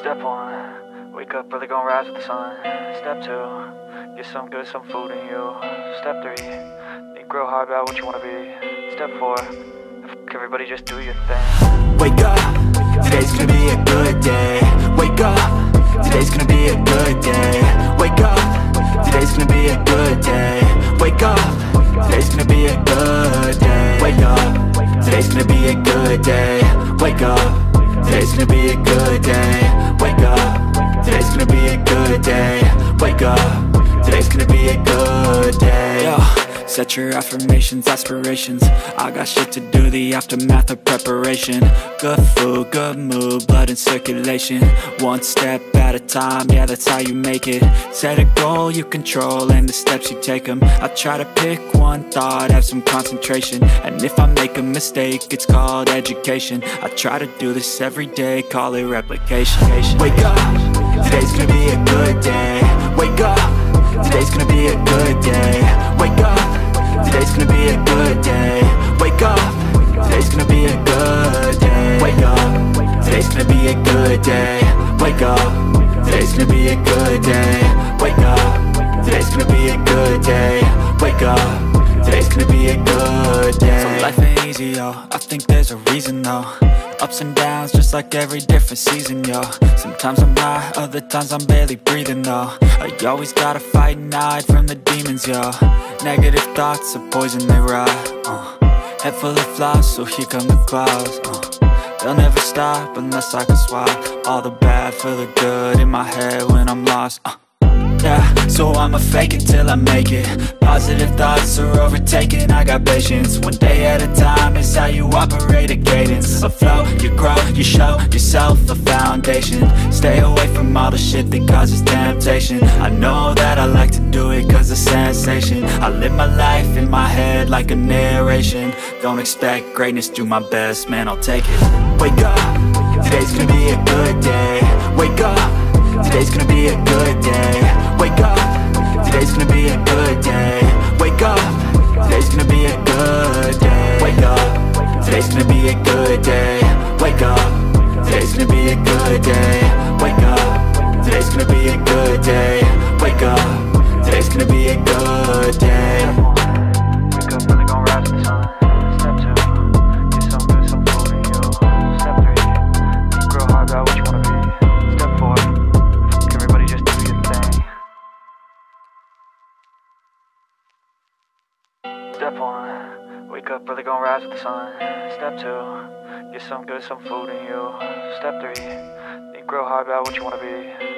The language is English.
Step 1, wake up early, gonna rise with the sun. Step 2, get some good, some food in you. Step 3, think real hard about what you wanna be. Step 4, everybody just do your thing. Wake up, today's gonna be a good day. Wake up, today's gonna be a good day. Wake up, today's gonna be a good day. Wake up, today's gonna be a good day. Wake up, today's gonna be a good day. Wake up, today's gonna be a good day. Wake up, today's gonna be a good day. Wake up, today's gonna be a good day. Yo, set your affirmations, aspirations. I got shit to do, the aftermath of preparation. Good food, good mood, blood in circulation. One step at a time, yeah, that's how you make it. Set a goal you control and the steps you take them. I try to pick one thought, have some concentration. And if I make a mistake, it's called education. I try to do this every day, call it replication. Wake up, today's gonna be a good day. Wake up, today's gonna be a good day. Wake up, today's gonna be a good day. Wake up, today's gonna be a good day. Wake up, today's gonna be a good day. Wake up, today's gonna be a good day. Wake up, today's gonna be a good day. Wake up, today's gonna be a good day. So life ain't easy, yo, I think there's a reason though. Ups and downs, just like every different season, yo. Sometimes I'm high, other times I'm barely breathing, though. I always gotta fight and hide from the demons, yo. Negative thoughts are poison, they rot. Head full of flies, so here come the clouds. They'll never stop unless I can swap all the bad for the good in my head when I'm lost. Yeah, so I'ma fake it till I make it. Positive thoughts are overtaken, I got patience. One day at a time is how you operate a cadence. A flow, you grow, you show yourself a foundation. Stay away from all the shit that causes temptation. I know that I like to do it cause it's sensation. I live my life in my head like a narration. Don't expect greatness, do my best, man, I'll take it. Wake up, today's gonna be a good day. Wake up, today's gonna be a good day. Wake up, today's gonna be a good day. Wake up, today's gonna be a good day. Wake up, today's gonna be a good day. Wake up, today's gonna be a good day. Wake up, today's gonna be a good day. Wake up, today's gonna be a good day. Wake up, really gonna rise with the sun. Step 2, get some good, some food in you. Step 3, think real hard about what you wanna be. Step 4, everybody just do your thing. Step 1, wake up early, gonna rise with the sun. Step 2, get some good, some food in you. Step 3, think real hard about what you wanna be.